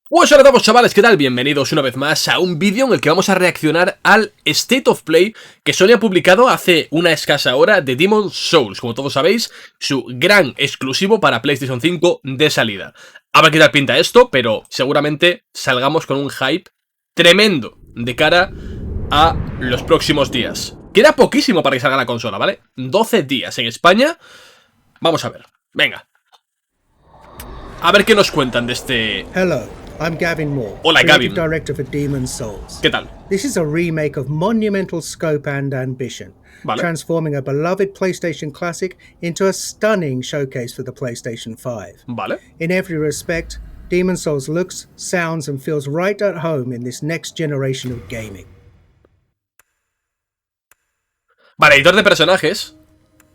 Pues hola a todos, chavales, ¿qué tal? Bienvenidos una vez más a un vídeo en el que vamos a reaccionar al State of Play que Sony ha publicado hace una escasa hora de Demon's Souls, como todos sabéis, su gran exclusivo para PlayStation 5 de salida. Habrá que dar pinta a esto, pero seguramente salgamos con un hype tremendo de cara a los próximos días. Queda poquísimo para que salga la consola, ¿vale? 12 días en España. Vamos a ver, venga. A ver qué nos cuentan de este... Hello, I'm Gavin Moore, Hola, creative Gavin. director for Demon's Souls. ¿Qué tal? This is a remake of monumental scope and ambition, Vale. transforming a beloved PlayStation classic into a stunning showcase for the PlayStation 5. Vale. In every respect, Demon's Souls looks, sounds and feels right at home in this next generation of gaming. Vale, editor de personajes.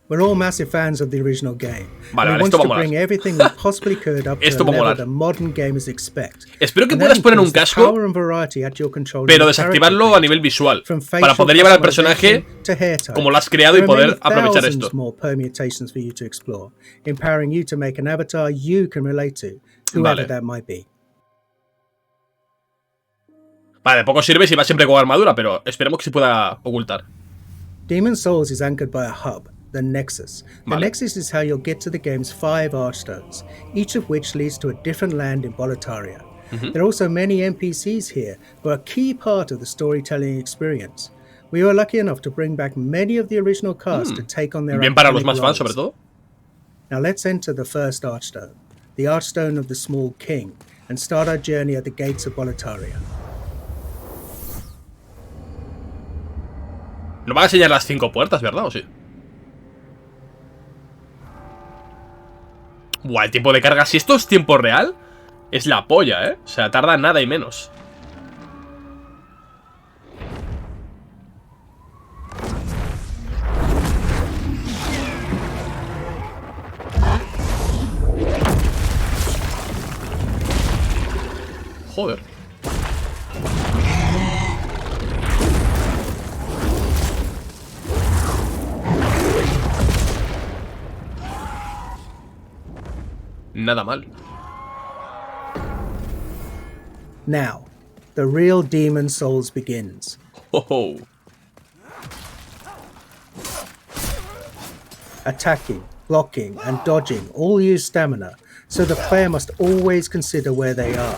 We're all massive fans of the original game. Vale, we vale, want esto va a to molar. bring everything we possibly could up to Esto a va a level molar. that modern gamers expect. Espero que And puedas that poner un includes the casco, power and variety at your control pero in desactivarlo character a nivel visual, from para facial poder llevar al personaje customization to hair type. como lo has creado y There are poder many aprovechar thousands esto. more permutations for you to explore, empowering you to make an avatar you can relate to, whoever Vale. that might be. Vale, de poco sirve si va siempre con armadura, pero esperemos que se pueda ocultar. Demon's Souls is anchored by a hub, the Nexus. The Vale. Nexus is how you'll get to the game's 5 Archstones, each of which leads to a different land in Boletaria. There are also many NPCs here who are a key part of the storytelling experience. We were lucky enough to bring back many of the original cast to take on their Bien para los iconic más fans, roles. sobre todo. Now let's enter the first Archstone, the Archstone of the Small King, and start our journey at the gates of Boletaria. Nos van a enseñar las 5 puertas, ¿verdad? ¿O sí? Buah, el tiempo de carga. Si esto es tiempo real, es la polla, ¿eh? O sea, tarda nada y menos. Joder. Nada mal. Now, the real Demon's Souls begins. Oh, oh. Attacking, blocking, and dodging all use stamina, so the player must always consider where they are,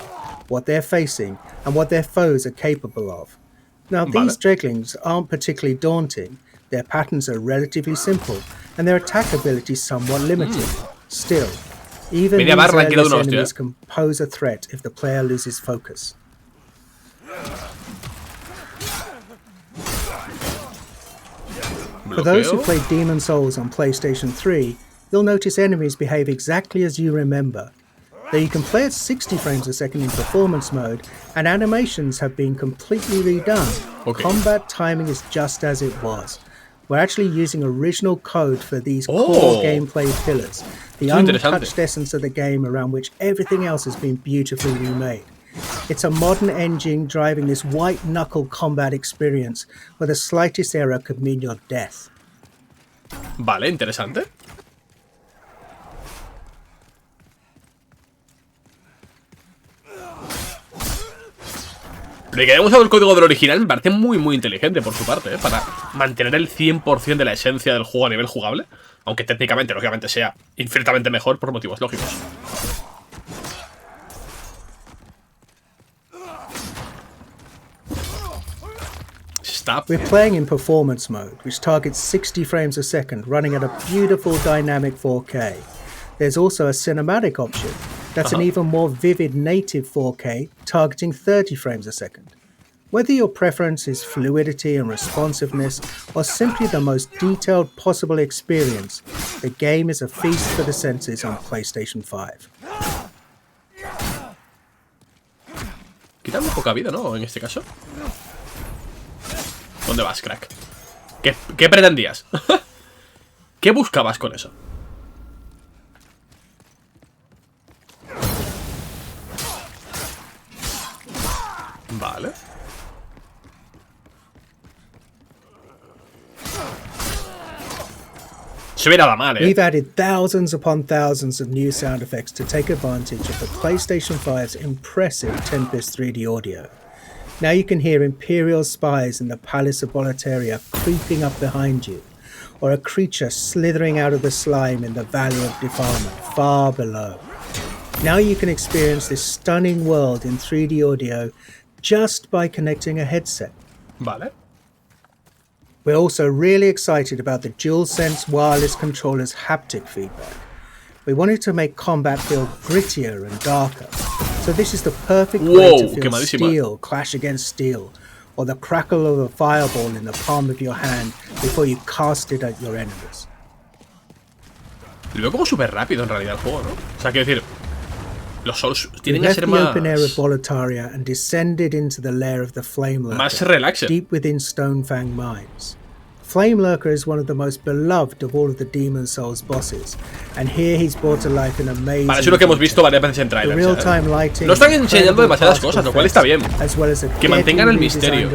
what they're facing, and what their foes are capable of. Now, these Dreglings aren't particularly daunting, their patterns are relatively simple, and their attack ability somewhat limited. Still, even Media these barra han quedado earliest una hostia, enemies can pose a threat if the player loses focus. For those who Bloqueo. played Demon's Souls on PlayStation 3, you'll notice enemies behave exactly as you remember. Though you can play at 60 frames a second in performance mode, and animations have been completely redone, Okay. combat timing is just as it was. We're actually using original code for these Oh. core gameplay pillars, the Eso es interesante. untouched essence of the game around which everything else has been beautifully remade. It's a modern engine driving this white-knuckle combat experience where the slightest error could mean your death. Vale, interesante. Pero que hayamos usado el código del original me parece muy inteligente por su parte, ¿eh? Para mantener el 100% de la esencia del juego a nivel jugable. Aunque técnicamente, lógicamente, sea infinitamente mejor por motivos lógicos. Stop. We're playing in performance mode, which targets 60 frames a second, running at a beautiful dynamic 4K. There's also a cinematic option that's an even more vivid native 4K, targeting 30 frames a second. Whether your preference is fluidity and responsiveness, or simply the most detailed possible experience, the game is a feast for the senses on PlayStation 5. Quitando poca vida, ¿no? En este caso. ¿Dónde vas, crack? ¿Qué pretendías? ¿Qué buscabas con eso? Vale. se ve nada mal, We've added thousands upon thousands of new sound effects to take advantage of the PlayStation 5's impressive 10-bit 3D audio. Now you can hear Imperial spies in the Palace of Boletaria creeping up behind you, or a creature slithering out of the slime in the Valley of Defilement far below. Now you can experience this stunning world in 3D audio just by connecting a headset. Vale. We're also really excited about the DualSense wireless controller's haptic feedback. We wanted to make combat feel grittier and darker, so this is the perfect way to feel steel clash against steel, or the crackle of a fireball in the palm of your hand before you cast it at your enemies. Lo veo como súper rápido en realidad el juego, ¿no? O sea, quiero decir, los Souls tienen que ser más... open air of Boletaria and descended into the lair of the Flame Lurker, más relaxed, deep within Stonefang Mines. Flame Lurker is one of the most beloved of all of the Demon Souls bosses, and here he's brought to life an amazing... Vale, eso es lo que hemos visto varias veces en trailers, real-time lighting, no están enseñando demasiadas cosas, lo cual está bien. Que mantengan el misterio.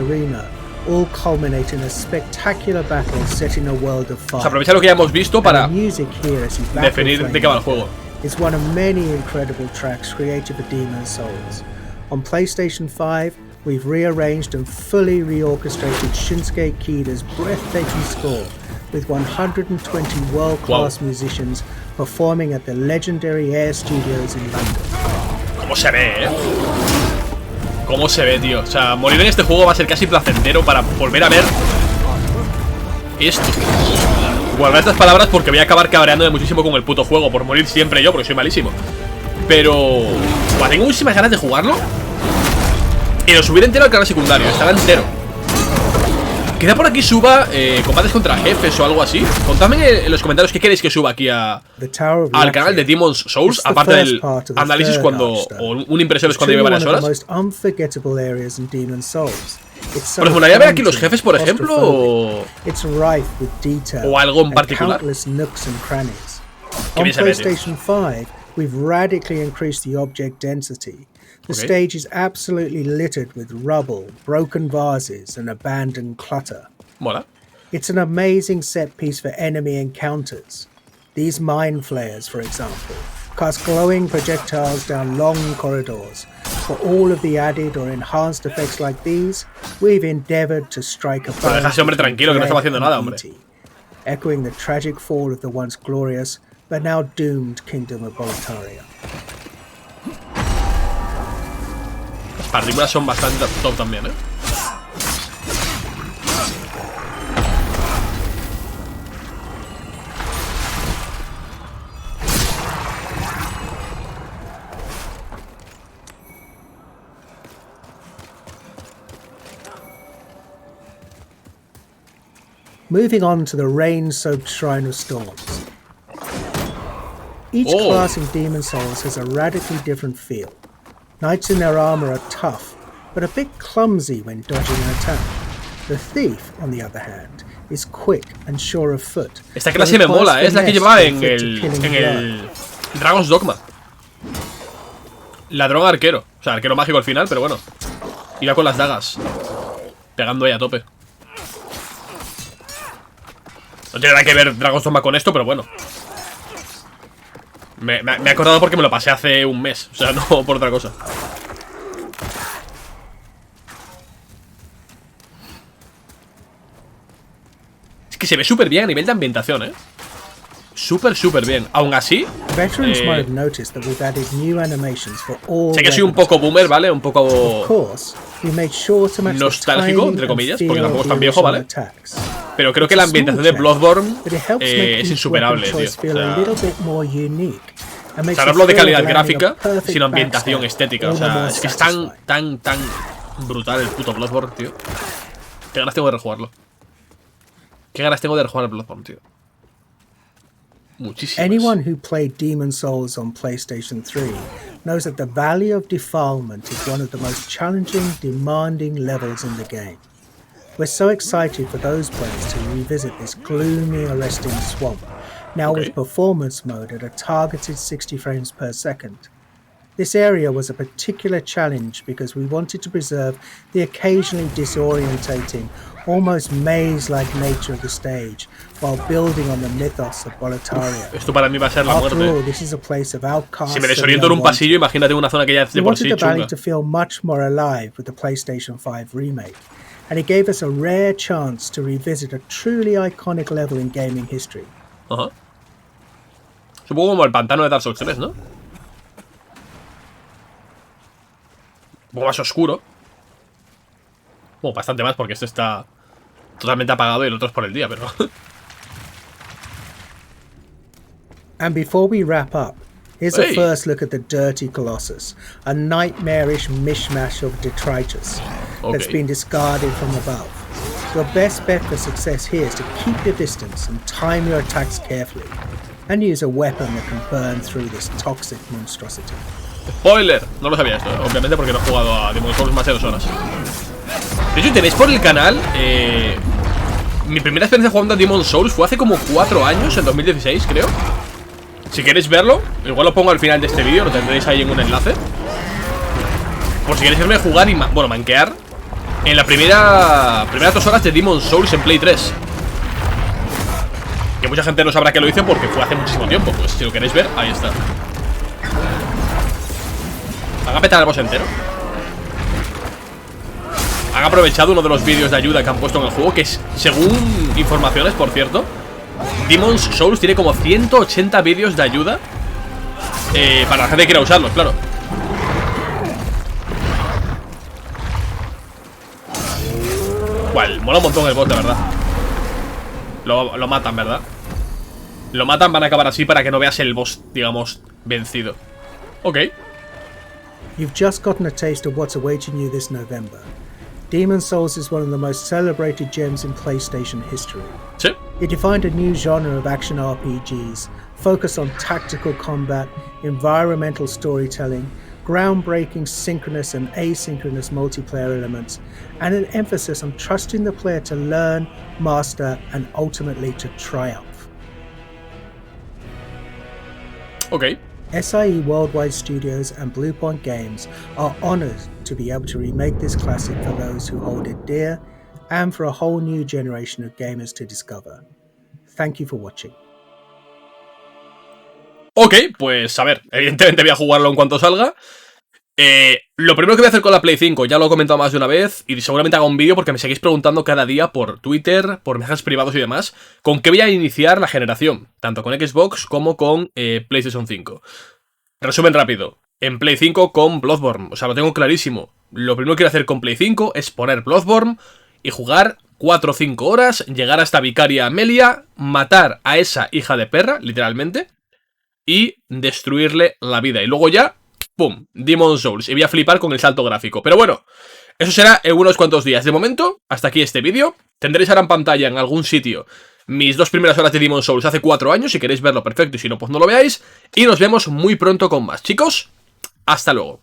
All culminate in a spectacular battle set in a world of fire. O sea, aprovecha lo que ya hemos visto para definir de qué va el juego. It's one of many incredible tracks created for Demon Souls. On PlayStation 5, we've rearranged and fully reorchestrated Shinsuke Kida's breathtaking score with 120 world-class musicians performing at the legendary Air Studios in London. ¿Cómo se ve, ¿Cómo se ve, tío? O sea, morir en este juego va a ser casi placentero para volver a ver esto. Guardar estas palabras porque voy a acabar cabreándome muchísimo con el puto juego por morir siempre yo, porque soy malísimo. Pero... tengo muchísimas ganas de jugarlo y lo subiré entero al canal secundario, estará entero. Quizá por aquí suba combates contra jefes o algo así. Contadme en los comentarios qué queréis que suba aquí al canal de Demon's Souls, aparte del análisis cuando... o un impresiones cuando lleve varias horas. Pero me gustaría ver aquí los jefes, por ejemplo, o algo en particular. ¿Qué bien se ve, tío? We've radically increased the object density. The stage is absolutely littered with rubble, broken vases, and abandoned clutter. Mola. It's an amazing set piece for enemy encounters. These mind flayers, for example, cast glowing projectiles down long corridors. For all of the added or enhanced effects like these, we've endeavored to strike a balance. Deja ese hombre tranquilo, que no estamos haciendo nada, hombre. Echoing the tragic fall of the once glorious but now doomed kingdom of Boletaria. Las partículas son bastante top también, Moving on to the rain-soaked Shrine of Storms. Each class in Demon Souls has a radically different feel. Knights in their armor are tough, but a bit clumsy when dodging an attack. The Thief, on the other hand, is quick and sure of foot. Esta clase me mola, es la que llevaba en el Dragon's Dogma. Ladrón arquero, o sea, arquero mágico al final, pero bueno. Iba con las dagas, pegando ahí a tope. No tiene nada que ver Dragon's Dogma con esto, pero bueno. Me he acordado porque me lo pasé hace un mes. O sea, no por otra cosa. Es que se ve súper bien a nivel de ambientación, súper bien. Aún así sé que soy un poco boomer, ¿vale? Un poco nostálgico, entre comillas, porque tampoco es tan viejo, ¿vale? Pero creo que la ambientación de Bloodborne es insuperable, tío. O sea, no hablo de calidad gráfica, sino ambientación estética. O sea, es que es tan brutal el puto Bloodborne, tío. Qué ganas tengo de rejugarlo. Qué ganas tengo de rejugar el Bloodborne, tío. Muchísimas. Anyone who played Demon Souls on PlayStation 3 knows that the Valley of Defilement is one of the most challenging, demanding levels in the game. We're so excited for those players to revisit this gloomy, arresting swamp, now with performance mode at a targeted 60 frames per second. This area was a particular challenge because we wanted to preserve the occasionally disorientating, almost maze-like nature of the stage, while building on the mythos of Boletaria. Esto para mí va a ser la After muerte. all, this is a place of outcasts. Si me desoriento en un pasillo, imagínate una zona que ya es de we por wanted sí the valley chunga. to feel much more alive with the PlayStation 5 remake, and it gave us a rare chance to revisit a truly iconic level in gaming history. Ajá. Es un poco como el pantano de Dark Souls 3, ¿no? Un poco más oscuro. Bueno, bastante más porque este está totalmente apagado y el otro es por el día, pero... And before we wrap up, here's Hey. a first look at the Dirty Colossus, a nightmarish mishmash of detritus that's Okay. been discarded from above. Your best bet for success here is to keep your distance and time your attacks carefully, and use a weapon that can burn through this toxic monstrosity. Spoiler, no lo sabía esto, obviamente porque no he jugado a Demon's Souls más de 2 horas. De hecho, tenéis por el canal mi primera experiencia jugando a Demon's Souls fue hace como 4 años, en 2016 creo. Si queréis verlo, igual lo pongo al final de este vídeo, lo tendréis ahí en un enlace. Por si queréis verme jugar y manquear en la primeras 2 horas de Demon's Souls en Play 3. Que mucha gente no sabrá que lo hice porque fue hace muchísimo tiempo. Pues si lo queréis ver, ahí está. Haga petar el boss entero. Han aprovechado uno de los vídeos de ayuda que han puesto en el juego, que es, según informaciones, por cierto, Demon's Souls tiene como 180 vídeos de ayuda para la gente que quiera usarlos, claro. Mola un montón el boss, de verdad. Lo matan, ¿verdad? Lo matan, van a acabar así para que no veas el boss, digamos, vencido. Ok. You've just gotten a taste of what's awaiting you this November. Demon's Souls is one of the most celebrated gems in PlayStation history. Sí. It defined a new genre of action RPGs, focused on tactical combat, environmental storytelling, groundbreaking synchronous and asynchronous multiplayer elements, and an emphasis on trusting the player to learn, master, and ultimately to triumph. Ok. SIE Worldwide Studios and Bluepoint Games are honoured to be able to remake this classic for those who hold it dear, and for a whole new generation of gamers to discover. Thank you for watching. Ok, pues a ver, evidentemente voy a jugarlo en cuanto salga. Lo primero que voy a hacer con la Play 5, ya lo he comentado más de una vez, y seguramente haga un vídeo porque me seguís preguntando cada día por Twitter, por mensajes privados y demás, con qué voy a iniciar la generación, tanto con Xbox como con PlayStation 5. Resumen rápido, en Play 5 con Bloodborne, o sea, lo tengo clarísimo. Lo primero que quiero hacer con Play 5 es poner Bloodborne y jugar 4 o 5 horas, llegar hasta Vicaria Amelia, matar a esa hija de perra, literalmente, y destruirle la vida. Y luego ya, ¡pum! Demon's Souls. Y voy a flipar con el salto gráfico. Pero bueno, eso será en unos cuantos días. De momento, hasta aquí este vídeo. Tendréis ahora en pantalla, en algún sitio, mis 2 primeras horas de Demon's Souls hace 4 años. Si queréis verlo, perfecto. Y si no, pues no lo veáis. Y nos vemos muy pronto con más. Chicos, hasta luego.